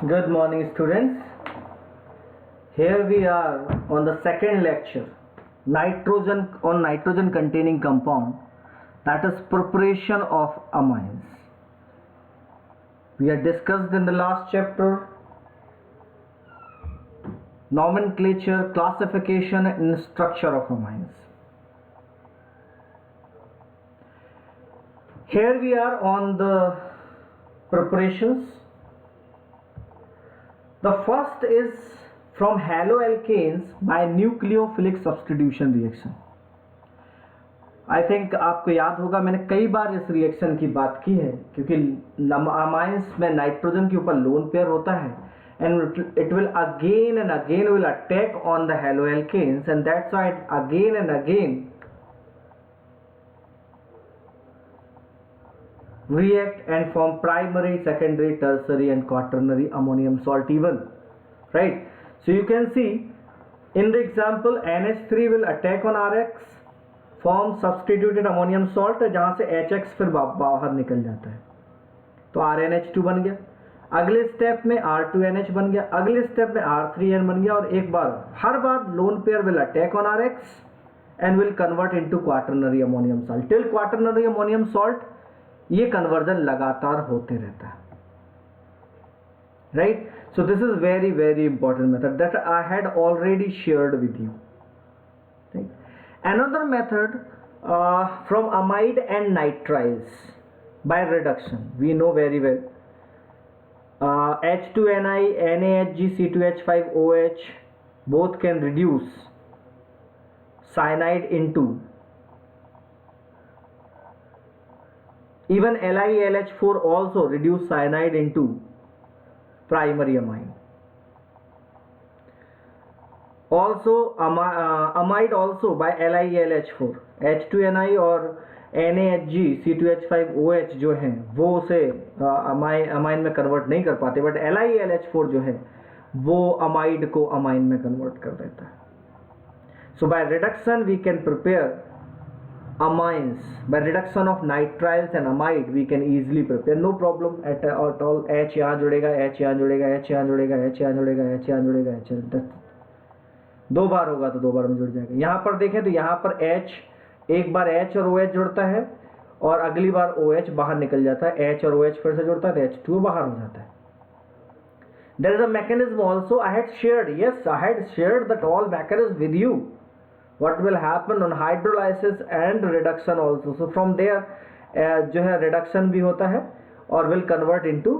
Good morning, students. Here we are on the second lecture, nitrogen containing compound, that is preparation of amines. We had discussed in the last chapter nomenclature, classification and structure of amines. Here we are on the preparations. The first is from haloalkanes by nucleophilic substitution reaction. I think आपको याद होगा, मैंने कई बार इस reaction की बात की है क्योंकि अमाइंस में नाइट्रोजन के ऊपर लोन पेयर होता है and it will again and again will attack on the haloalkanes, and that's why it again and again react and form primary, secondary, tertiary and quaternary ammonium salt even, right? So you can see in the example NH3 will attack on RX, form substituted ammonium salt, जहाँ से HX फिर बाहर निकल जाता है तो RNH2 बन गया, अगले स्टेप में R2NH बन गया, अगले स्टेप में R3N बन गया, और एक बार हर बार lone pair will attack on RX and will convert into quaternary ammonium salt. Till quaternary ammonium salt ये कन्वर्जन लगातार होते रहता है, right? So this is very very important method that I had already shared with you, right? Another method from amide and nitriles by reduction, we know very well. H2Ni, NaHg, C2H5OH both can reduce cyanide into, even LiLH4 also reduce cyanide into primary amine. Also amide also by LiLH4, H2Ni और NaHg, C2H5OH जो हैं वो उसे amine में convert नहीं कर पाते, but LiLH4 जो है वो अमाइड को अमाइन में कन्वर्ट कर देता है. So by reduction we can prepare amines. By reduction of nitriles and amide we can easily prepare, no problem at all. H यहाँ जुड़ेगा, H यहाँ जुड़ेगा, H यहाँ जुड़ेगा, H यहाँ जुड़ेगा, H यहाँ जुड़ेगा, H दो बार होगा तो दो बार में जुड़ जाएगा. यहाँ पर देखें तो यहाँ पर H, एक बार H और OH जुड़ता है और अगली बार OH बाहर निकल जाता है, H और OH फिर से जुड़ता है तो H2 बाहर हो जाता है. There is a mechanism also I had shared. Yes, I had shared that all mechanism with you. What will happen on hydrolysis and reduction also. So from there जो है reduction भी होता है और will convert into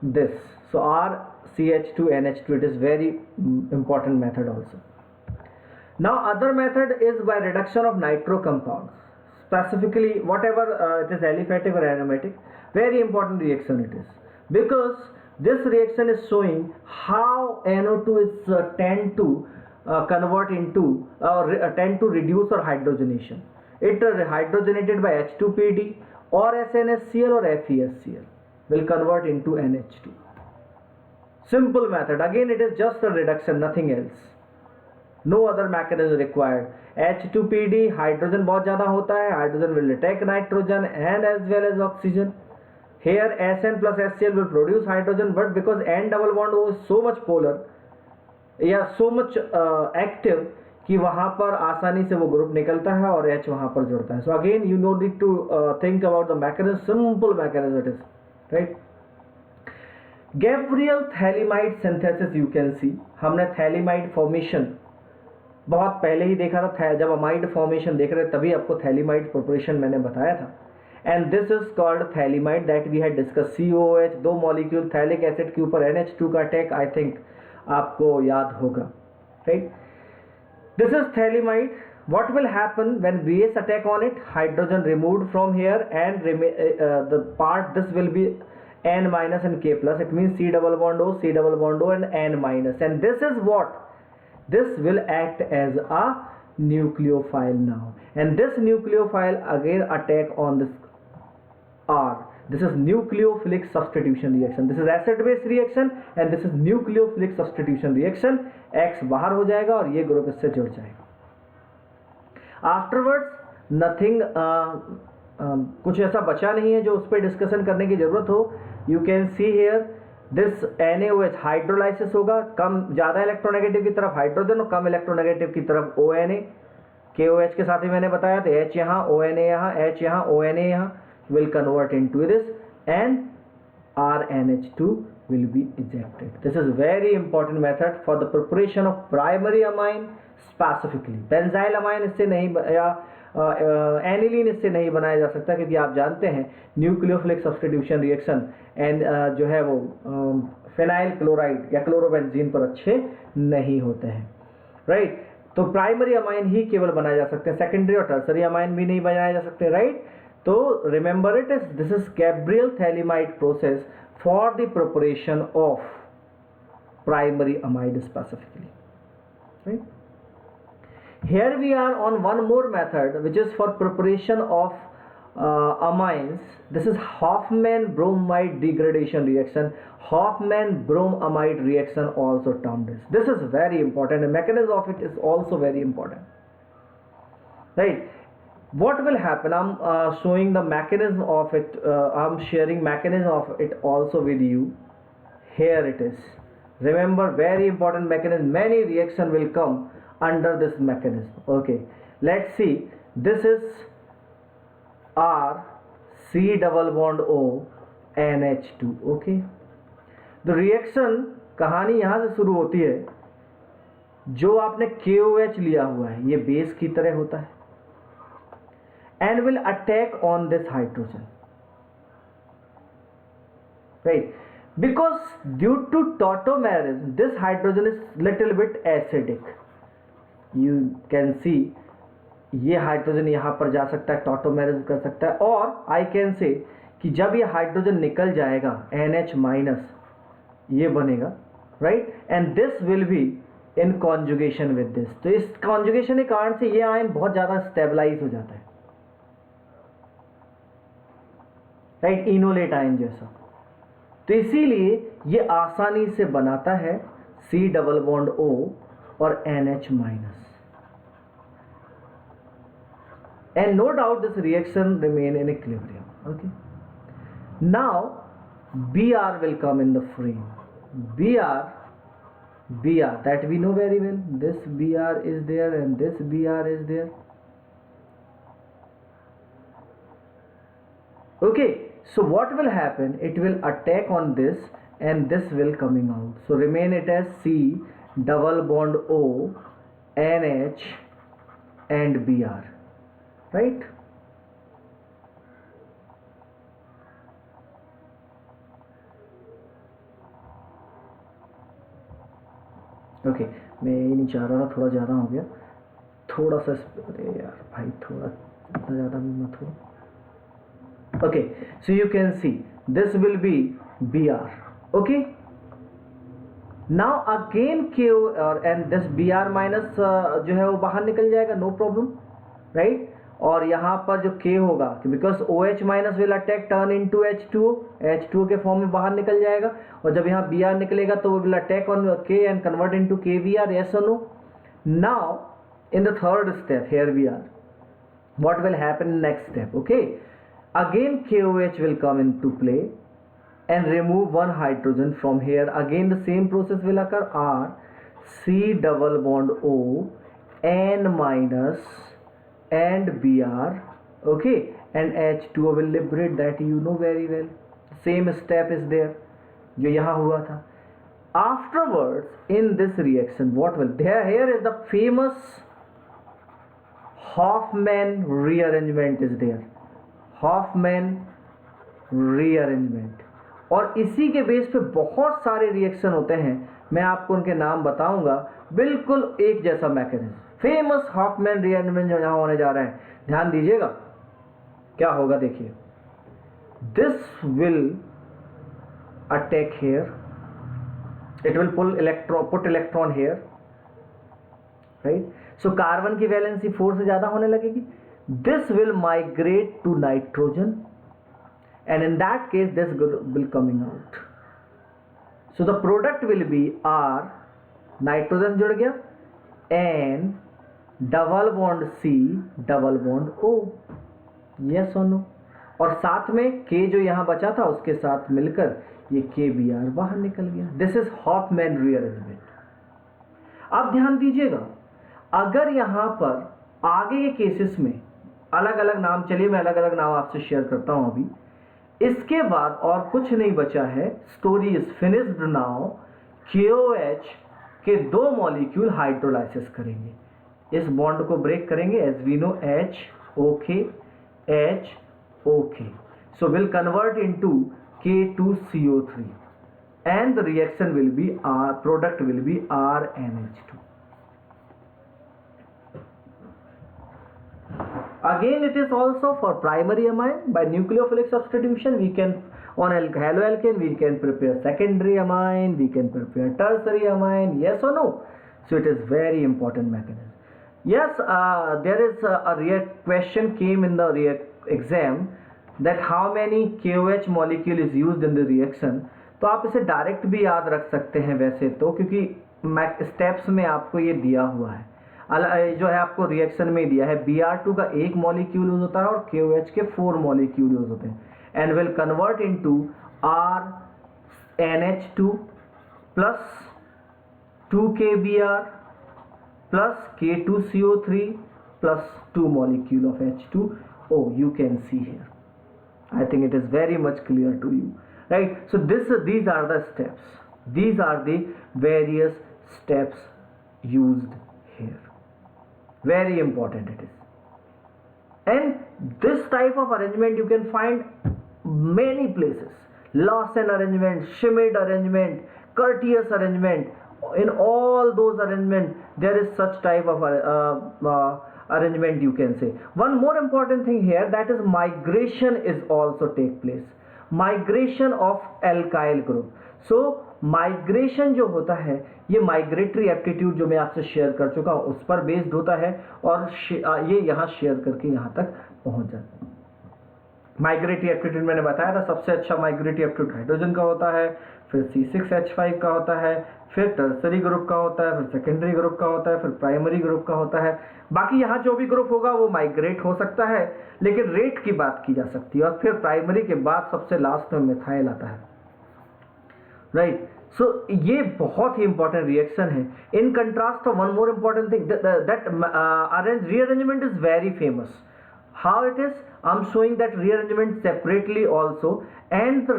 this. So RCH2NH2, it is very important method also. Now other method is by reduction of nitro compounds, specifically whatever it is aliphatic or aromatic. Very important reaction it is, because this reaction is showing how NO2 is tend to convert into tend to reduce or hydrogenation. It hydrogenated by H2PD or SNHCl or FeSCl will convert into NH2. Simple method. Again it is just a reduction, nothing else. No other mechanism required. H2PD hydrogen बहुत ज़्यादा होता है, hydrogen will attack nitrogen and as well as oxygen. Here Sn plus HCl will produce hydrogen, but because N double bond O is so much polar या so much active कि वहाँ पर आसानी से वो ग्रुप निकलता है और H वहाँ पर जुड़ता है. So again you no need to think about the mechanism, simple mechanism it is, right? Gabriel thalidomide synthesis you can see. हमने thalidomide formation बहुत पहले ही देखा था, जब अमाइड फॉर्मेशन देख रहे तभी आपको थैलिमाइड प्रिपरेशन मैंने बताया था. And this is called thalidomide that we had discuss. COOH, दो मॉलिक्यूल थैलिक एसिड के ऊपर NH2 का अटैक आई थिंक आपको याद होगा, right? This is phthalimide. What will happen when base attack on it? Hydrogen removed from here and the part this will be N minus and K plus. It means C double bond O, C double bond O and N minus, and this is what? This will act as a nucleophile now, and this nucleophile again attack on this R. This is nucleophilic substitution reaction. This is acid base reaction and this is nucleophilic substitution reaction. X बाहर हो जाएगा और ये group इससे जुड़ जाएगा. Afterwards nothing कुछ ऐसा बचा नहीं है जो उस पर डिस्कशन करने की जरूरत हो. You can see here this NaOH hydrolysis होगा, कम ज़्यादा इलेक्ट्रोनेगेटिव की तरफ हाइड्रोजन और कम इलेक्ट्रोनेगेटिव की तरफ ONA। KOH के साथ ही मैंने बताया था, H यहाँ ONA यहाँ, H यहाँ ONA यहाँ, will convert into this and RNH2 will be ejected. This is very important method for the preparation of primary amine specifically. Benzyl amine इससे नहीं या एनिलीन इससे नहीं बनाया जा सकता, क्योंकि आप जानते हैं न्यूक्लियोफिलिक सब्स्टिट्यूशन रिएक्शन एंड जो है वो फेनाइल क्लोराइड या क्लोरोबेंजीन पर अच्छे नहीं होते हैं, राइट। तो प्राइमरी अमाइन ही केवल बनाए जा सकते हैं, सेकेंडरी और टर्सरी अमाइन भी नहीं बनाए जा सकते, राइट। तो remember it is this is Gabriel phthalimide process for the preparation of primary amide specifically, right. Here we are on one more method which is for preparation of amines. This is Hofmann bromide degradation reaction, Hofmann bromamide reaction also termed this. This is very important. The mechanism of it is also very important, right? What will happen? I'm showing the mechanism of it. I'm sharing mechanism of it also with you. Here it is. Remember, very important mechanism. Many reaction will come under this mechanism. Okay, let's see. This is R C double bond O NH2. Okay, the reaction कहानी यहाँ से शुरू होती है। जो आपने KOH लिया हुआ है ये बेस की तरह होता है and will attack on this hydrogen, right? Because due to tautomerism this hydrogen is little bit acidic. You can see ये हाइड्रोजन यहाँ पर जा सकता है, टॉटोमेरिज्म कर सकता है, और आई कैन से कि जब ये हाइड्रोजन निकल जाएगा NH माइनस ये बनेगा, right, and this will be in conjugation with this. तो इस कॉन्जुगेशन के कारण से ये आयन बहुत ज़्यादा स्टेबलाइज हो जाता है, राइट, इनोलेट आयन जैसा। तो इसीलिए ये आसानी से बनाता है C डबल बॉन्ड O और NH minus. And no doubt this reaction remain in equilibrium. Okay. Now Br will come in the frame. Br that we know very well. This Br is there and this Br is there. Okay. So what will happen? It will attack on this and this will coming out. So remain it as C double bond O NH and Br. Right? Okay, मैं ये नहीं चाह रहा था, थोड़ा ज़्यादा हो गया, थोड़ा सा, अरे यार भाई थोड़ा इतना ज़्यादा भी मत हो। Okay, so you can see this will be Br. Okay, now again KO और एंड दिस Br माइनस जो है वो बाहर निकल जाएगा, नो प्रॉब्लम, राइट। और यहाँ पर जो K होगा, because OH minus will attack turn into H2O के फॉर्म में बाहर निकल जाएगा, और जब यहाँ Br निकलेगा तो वो will attack on K and convert into KBr, yes or no? Now in the third step, here we are, what will happen in next step? Okay, again KOH will come into play and remove one hydrogen from here. Again the same process will occur, R C double bond O N minus and Br, okay, and H2O will liberate, that you know very well. Same step is there जो यहाँ हुआ था. Afterwards in this reaction what will there, here is the famous Hofmann rearrangement is there, Hofmann rearrangement, और इसी के base पे बहुत सारे रिएक्शन होते हैं, मैं आपको उनके नाम बताऊंगा, बिल्कुल एक जैसा मैकेनिज्म, फेमस हॉफमैन रीअरेंजमेंट जो यहाँ होने जा रहा है, ध्यान दीजिएगा क्या होगा, देखिए, this will attack here, it will put electron here, right, so carbon की वैलेंसी 4 से ज्यादा होने लगेगी, this will migrate to nitrogen, and in that case this will coming out, so the product will be R, nitrogen जुड़ गया, and double bond C double bond O, yes or no? और साथ में K जो यहाँ बचा था उसके साथ मिलकर ये KBr बाहर निकल गया। This is Hofmann rearrangement. अब ध्यान दीजिएगा, अगर यहाँ पर आगे के केसेस में अलग अलग नाम, चलिए मैं अलग अलग नाम आपसे शेयर करता हूं अभी, इसके बाद और कुछ नहीं बचा है, story is finished now. KOH के 2 मॉलिक्यूल हाइड्रोलाइसिस करेंगे, इस बॉन्ड को ब्रेक करेंगे, as we know HOK HOK, so will convert into K2CO3 and the reaction will be product will be RNH2. Again it is also for primary amine. By nucleophilic substitution we can, on haloalkane we can prepare secondary amine, we can prepare tertiary amine, yes or no? So it is very important mechanism. Yes, there is a question came in the exam that how many KOH molecule is used in the reaction. तो आप इसे direct भी याद रख सकते हैं वैसे तो, क्योंकि स्टेप्स में आपको ये दिया हुआ है, जो है आपको रिएक्शन में दिया है। Br2 का 1 मॉलिक्यूल यूज होता है और KOH के 4 मॉलिक्यूल यूज होते हैं and will convert into RNH2 plus 2KBr plus K2CO3 plus 2 molecule of H2O. You can see here. I think it is very much clear to you, right? So these are the steps. These are the various steps used here. Very important it is. And this type of arrangement you can find many places. Lawson arrangement, Schmidt arrangement, Curtius arrangement. In all those arrangements there is such type of arrangement you can say. One more important thing here, that is migration is also take place. Migration of alkyl group. So migration जो होता है, ये migratory aptitude जो मैं आपसे share कर चुका हूँ उस पर बेस्ड होता है और ये यहाँ शेयर करके यहाँ तक पहुँच जाता है। माइग्रेटरी एप्टीट्यूड मैंने बताया था, सबसे अच्छा माइग्रेटरी एप्टीट्यूड हाइड्रोजन का होता है, फिर C6H5 का होता है, फिर टर्सरी ग्रुप का होता है, फिर सेकेंडरी ग्रुप का होता है, फिर प्राइमरी ग्रुप का होता है। बाकी यहाँ जो भी ग्रुप होगा वो माइग्रेट हो सकता है, लेकिन रेट की बात की जा सकती है। और फिर प्राइमरी के बाद सबसे लास्ट में मिथाइल आता है, राइट। सो ये बहुत ही इंपॉर्टेंट रिएक्शन है। In contrast one more important thing, that rearrangement is very famous. How it is? I'm showing that rearrangement separately also, and the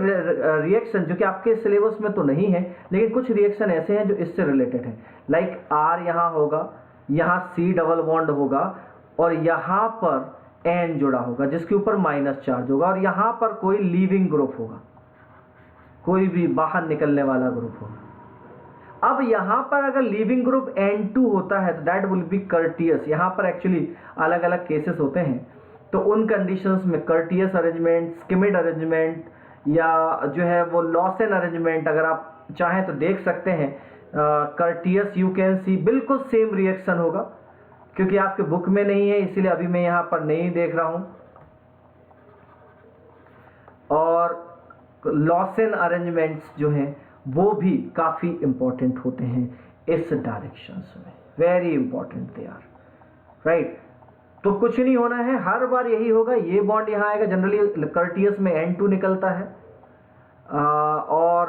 reaction जो कि आपके सिलेबस में तो नहीं है, लेकिन कुछ रिएक्शन ऐसे हैं जो इससे रिलेटेड है। लाइक R यहाँ होगा, यहाँ C डबल बॉन्ड होगा और यहाँ पर N जुड़ा होगा जिसके ऊपर माइनस चार्ज होगा, और यहाँ पर कोई लीविंग ग्रुप होगा, कोई भी बाहर निकलने वाला ग्रुप होगा। अब यहाँ पर अगर लीविंग ग्रुप N2 होता है तो दैट विल बी कर्टियस। यहाँ पर एक्चुअली अलग अलग केसेस होते हैं, तो उन कंडीशंस में कर्टियस अरेंजमेंट, स्किमिड अरेंजमेंट या जो है वो लॉसन अरेंजमेंट अगर आप चाहें तो देख सकते हैं। कर्टियस यू कैन सी बिल्कुल सेम रिएक्शन होगा, क्योंकि आपके बुक में नहीं है इसलिए अभी मैं यहाँ पर नहीं देख रहा हूँ। और लॉसन अरेंजमेंट्स जो हैं वो भी काफ़ी इंपॉर्टेंट होते हैं इस डायरेक्शंस में, very important they are, right. तो कुछ नहीं होना है, हर बार यही होगा, ये बॉन्ड यहाँ आएगा, जनरली कर्टियस में N2 निकलता है और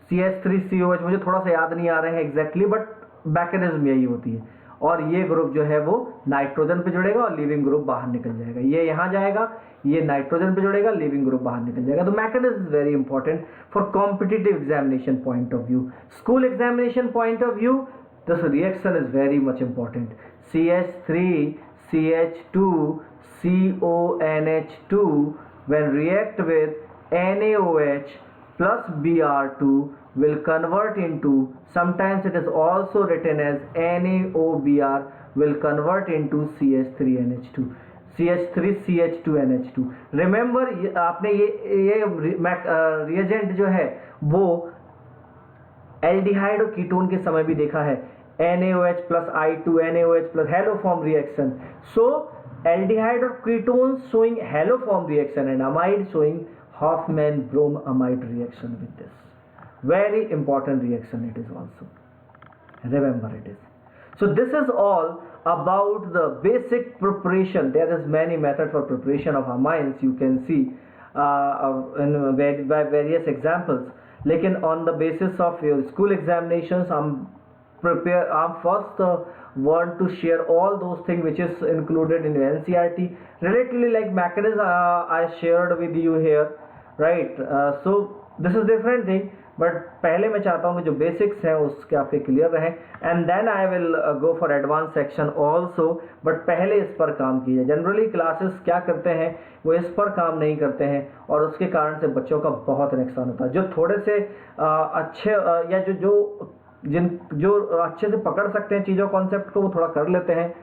CH3COH मुझे थोड़ा सा याद नहीं आ रहे हैं एग्जैक्टली, बट मैकेनिज्म यही होती है। और ये ग्रुप जो है वो नाइट्रोजन पे जुड़ेगा और लीविंग ग्रुप बाहर निकल जाएगा, ये यहाँ जाएगा, ये नाइट्रोजन पे जुड़ेगा, लीविंग ग्रुप बाहर निकल जाएगा। तो mechanism is very important for competitive examination point of view, school examination point of view. This reaction is very much important. CH3CH2 CONH2 when react with NaOH plus Br2 will convert into, sometimes it is also written as NaOBr will convert into CH3NH2, CH3CH2NH2। remember आपने ये reagent जो है वो aldehyde और ketone के समय भी देखा है, NaOH plus I2 NaOH plus haloform reaction. So aldehyde or ketones showing haloform reaction and amide showing Hofmann bromamide reaction with this. Very important reaction it is also. Remember it is. So this is all about the basic preparation. There is many method for preparation of amines, you can see by various examples. लेकिन on the basis of your school examinations, I'm first want to share all those things which is included in your NCERT, relatively like mechanism I shared with you here, right? So this is different thing, but पहले मैं चाहता हूँ कि जो basics हैं उसके आपके clear रहें, and then I will go for advance section also. But पहले इस पर काम कीजिए. जनरली क्लासेस क्या करते हैं, वो इस पर काम नहीं करते हैं और उसके कारण से बच्चों का बहुत नुकसान होता है. जो थोड़े से अच्छे या जो अच्छे से पकड़ सकते हैं चीज़ों कॉन्सेप्ट को, वो थोड़ा कर लेते हैं,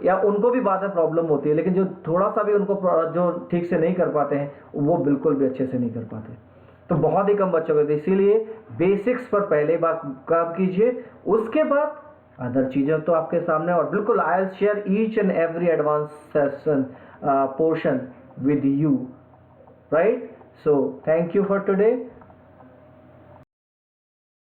या उनको भी बाद में प्रॉब्लम होती है. लेकिन जो थोड़ा सा भी उनको जो ठीक से नहीं कर पाते हैं, वो बिल्कुल भी अच्छे से नहीं कर पाते. तो बहुत ही कम बच्चों को, इसीलिए बेसिक्स पर पहले बात काम कीजिए, उसके बाद अदर चीज़ें तो आपके सामने. और बिल्कुल I will share each and every advance session portion with you, right? So thank you for today.